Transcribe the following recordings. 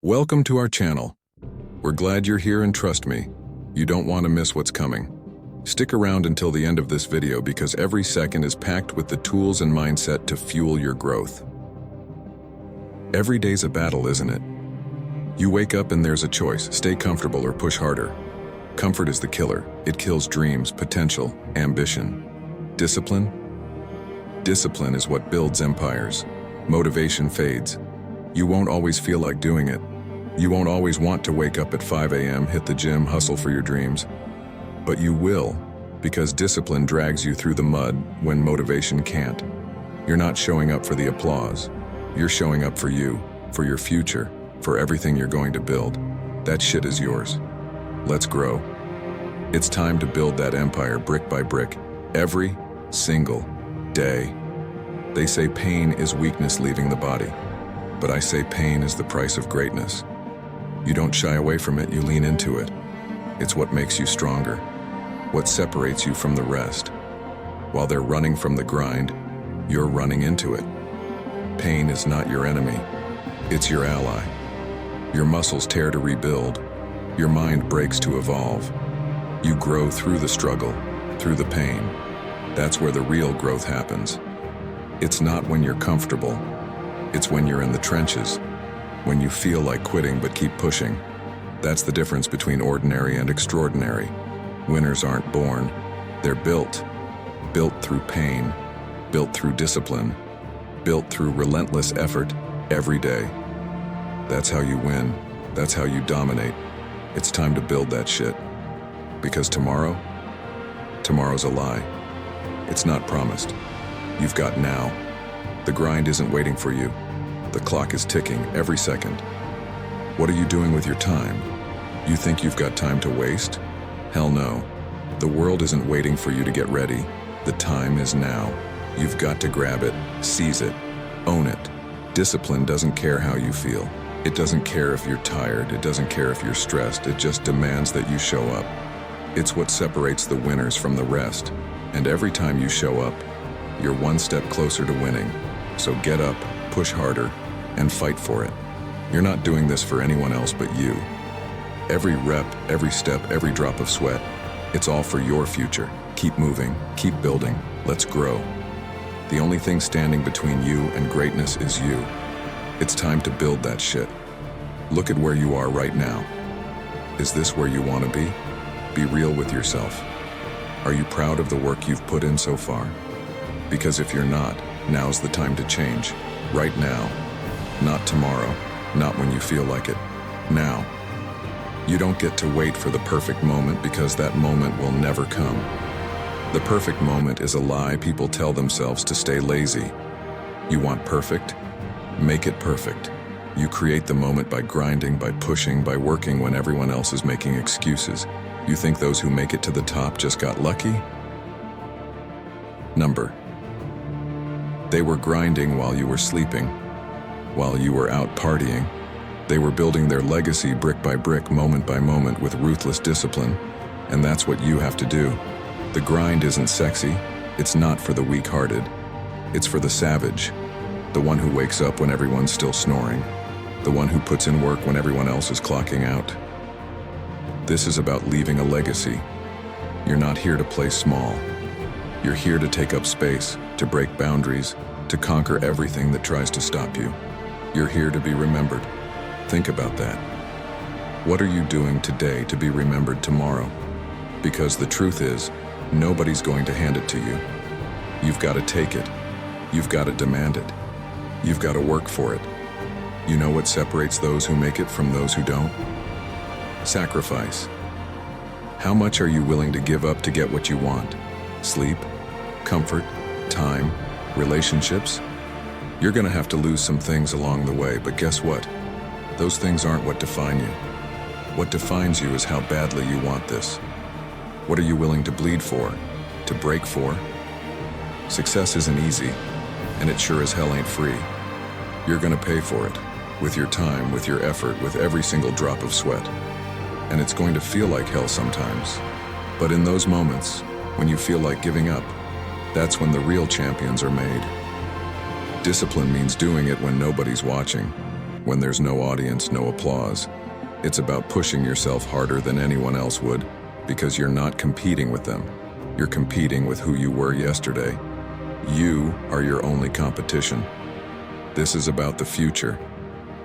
Welcome to our channel. We're glad you're here, and trust me, you don't want to miss what's coming. Stick around until the end of this video because every second is packed with the tools and mindset to fuel your growth. Every day's a battle, isn't it? You wake up and there's a choice: stay comfortable or push harder. Comfort is the killer. It kills dreams, potential, ambition. Discipline? Discipline is what builds empires. Motivation fades. You won't always feel like doing it. You won't always want to wake up at 5 a.m., hit the gym, hustle for your dreams. But you will, because discipline drags you through the mud when motivation can't. You're not showing up for the applause. You're showing up for you, for your future, for everything you're going to build. That shit is yours. Let's grow. It's time to build that empire brick by brick, every single day. They say pain is weakness leaving the body, but I say pain is the price of greatness. You don't shy away from it, you lean into it. It's what makes you stronger, what separates you from the rest. While they're running from the grind, you're running into it. Pain is not your enemy, it's your ally. Your muscles tear to rebuild, your mind breaks to evolve. You grow through the struggle, through the pain. That's where the real growth happens. It's not when you're comfortable, it's when you're in the trenches, when you feel like quitting but keep pushing. That's the difference between ordinary and extraordinary. Winners aren't born, they're built. Built through pain, built through discipline, built through relentless effort every day. That's how you win, that's how you dominate. It's time to build that shit. Because tomorrow's a lie. It's not promised. You've got now. The grind isn't waiting for you. The clock is ticking every second. What are you doing with your time? You think you've got time to waste? Hell no. The world isn't waiting for you to get ready. The time is now. You've got to grab it, seize it, own it. Discipline doesn't care how you feel. It doesn't care if you're tired. It doesn't care if you're stressed. It just demands that you show up. It's what separates the winners from the rest. And every time you show up, you're one step closer to winning. So get up, push harder, and fight for it. You're not doing this for anyone else but you. Every rep, every step, every drop of sweat, it's all for your future. Keep moving, keep building, let's grow. The only thing standing between you and greatness is you. It's time to build that shit. Look at where you are right now. Is this where you want to be? Be real with yourself. Are you proud of the work you've put in so far? Because if you're not, now's the time to change. Right now. Not tomorrow. Not when you feel like it. Now. You don't get to wait for the perfect moment because that moment will never come. The perfect moment is a lie people tell themselves to stay lazy. You want perfect? Make it perfect. You create the moment by grinding, by pushing, by working when everyone else is making excuses. You think those who make it to the top just got lucky? They were grinding while you were sleeping, while you were out partying. They were building their legacy brick by brick, moment by moment with ruthless discipline. And that's what you have to do. The grind isn't sexy. It's not for the weak-hearted. It's for the savage. The one who wakes up when everyone's still snoring. The one who puts in work when everyone else is clocking out. This is about leaving a legacy. You're not here to play small. You're here to take up space, to break boundaries, to conquer everything that tries to stop you. You're here to be remembered. Think about that. What are you doing today to be remembered tomorrow? Because the truth is, nobody's going to hand it to you. You've got to take it. You've got to demand it. You've got to work for it. You know what separates those who make it from those who don't? Sacrifice. How much are you willing to give up to get what you want? Sleep, comfort, time, relationships? You're gonna have to lose some things along the way, but guess what? Those things aren't what define you. What defines you is how badly you want this. What are you willing to bleed for, to break for? Success isn't easy, and it sure as hell ain't free. You're gonna pay for it, with your time, with your effort, with every single drop of sweat. And it's going to feel like hell sometimes. But in those moments, when you feel like giving up, that's when the real champions are made. Discipline means doing it when nobody's watching, when there's no audience, no applause. It's about pushing yourself harder than anyone else would, because you're not competing with them. You're competing with who you were yesterday. You are your only competition. This is about the future.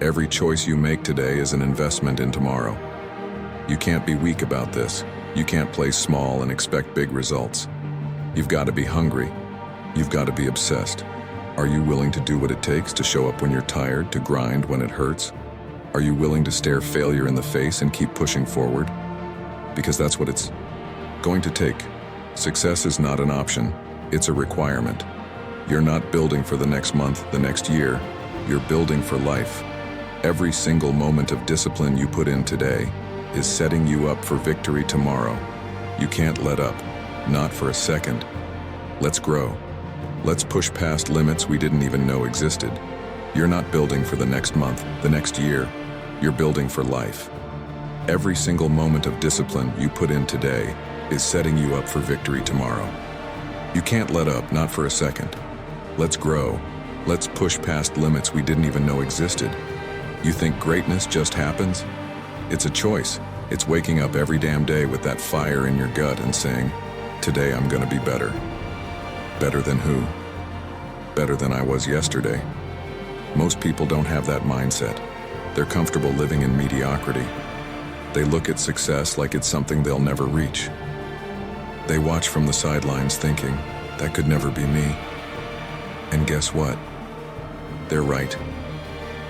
Every choice you make today is an investment in tomorrow. You can't be weak about this. You can't play small and expect big results. You've got to be hungry. You've got to be obsessed. Are you willing to do what it takes to show up when you're tired, to grind when it hurts? Are you willing to stare failure in the face and keep pushing forward? Because that's what it's going to take. Success is not an option, it's a requirement. You're not building for the next month, the next year. You're building for life. Every single moment of discipline you put in today is setting you up for victory tomorrow. You can't let up, not for a second. Let's grow. Let's push past limits we didn't even know existed. You're not building for the next month, the next year. You're building for life. Every single moment of discipline you put in today is setting you up for victory tomorrow. You can't let up, not for a second. Let's grow. Let's push past limits we didn't even know existed. You think greatness just happens? It's a choice. It's waking up every damn day with that fire in your gut and saying, today I'm gonna be better. Better than who? Better than I was yesterday. Most people don't have that mindset. They're comfortable living in mediocrity. They look at success like it's something they'll never reach. They watch from the sidelines thinking, that could never be me. And guess what? They're right.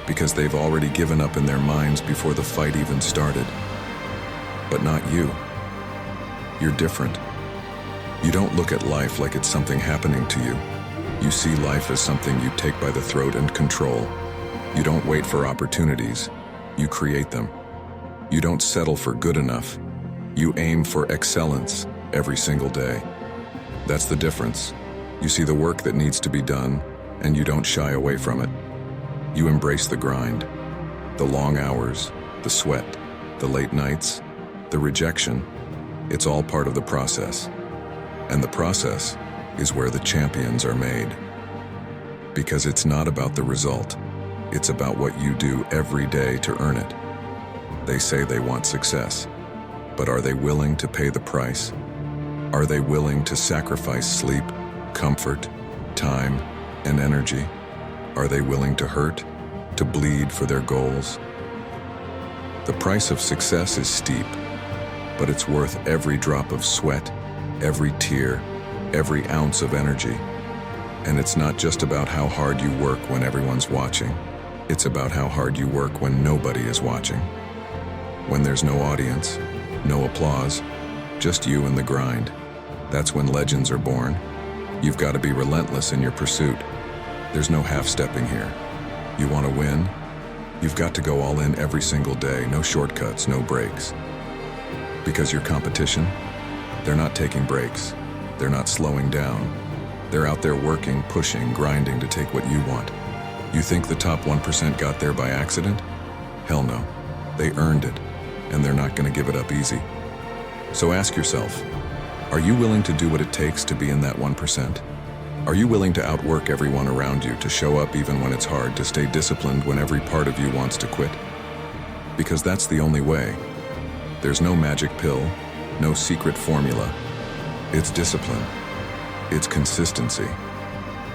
Because they've already given up in their minds before the fight even started. But not you. You're different. You don't look at life like it's something happening to you. You see life as something you take by the throat and control. You don't wait for opportunities. You create them. You don't settle for good enough. You aim for excellence every single day. That's the difference. You see the work that needs to be done, and you don't shy away from it. You embrace the grind, the long hours, the sweat, the late nights, the rejection. It's all part of the process. And the process is where the champions are made. Because it's not about the result. It's about what you do every day to earn it. They say they want success, but are they willing to pay the price? Are they willing to sacrifice sleep, comfort, time, and energy? Are they willing to hurt, to bleed for their goals? The price of success is steep, but it's worth every drop of sweat, every tear, every ounce of energy. And it's not just about how hard you work when everyone's watching. It's about how hard you work when nobody is watching. When there's no audience, no applause, just you and the grind. That's when legends are born. You've got to be relentless in your pursuit. There's no half-stepping here. You want to win? You've got to go all in every single day, no shortcuts, no breaks. Because your competition, they're not taking breaks. They're not slowing down. They're out there working, pushing, grinding to take what you want. You think the top 1% got there by accident? Hell no. They earned it, and they're not going to give it up easy. So ask yourself, are you willing to do what it takes to be in that 1%? Are you willing to outwork everyone around you, to show up even when it's hard, to stay disciplined when every part of you wants to quit? Because that's the only way. There's no magic pill, no secret formula. It's discipline. It's consistency.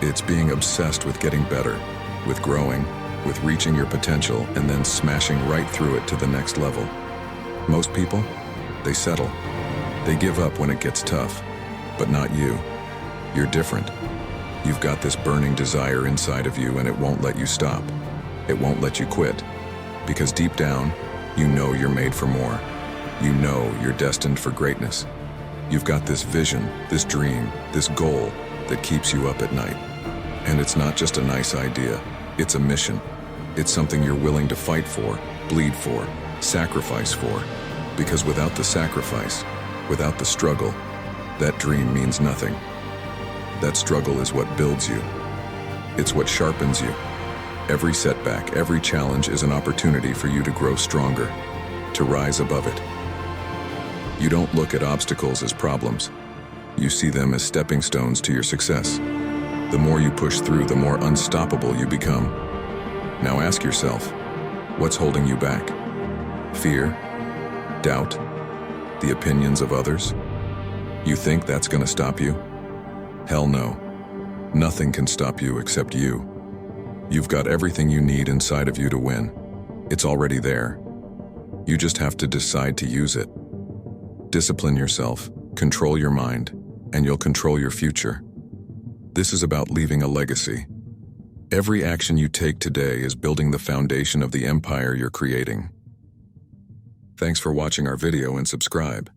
It's being obsessed with getting better, with growing, with reaching your potential, and then smashing right through it to the next level. Most people, they settle. They give up when it gets tough, but not you. You're different. You've got this burning desire inside of you, and it won't let you stop. It won't let you quit. Because deep down, you know you're made for more. You know you're destined for greatness. You've got this vision, this dream, this goal that keeps you up at night. And it's not just a nice idea. It's a mission. It's something you're willing to fight for, bleed for, sacrifice for. Because without the sacrifice, without the struggle, that dream means nothing. That struggle is what builds you. It's what sharpens you. Every setback, every challenge is an opportunity for you to grow stronger, to rise above it. You don't look at obstacles as problems. You see them as stepping stones to your success. The more you push through, the more unstoppable you become. Now ask yourself, What's holding you back? Fear? Doubt? The opinions of others? You think that's going to stop you? Hell no. Nothing can stop you except you. You've got everything you need inside of you to win. It's already there. You just have to decide to use it. Discipline yourself, control your mind, and you'll control your future. This is about leaving a legacy. Every action you take today is building the foundation of the empire you're creating. Thanks for watching our video and subscribe.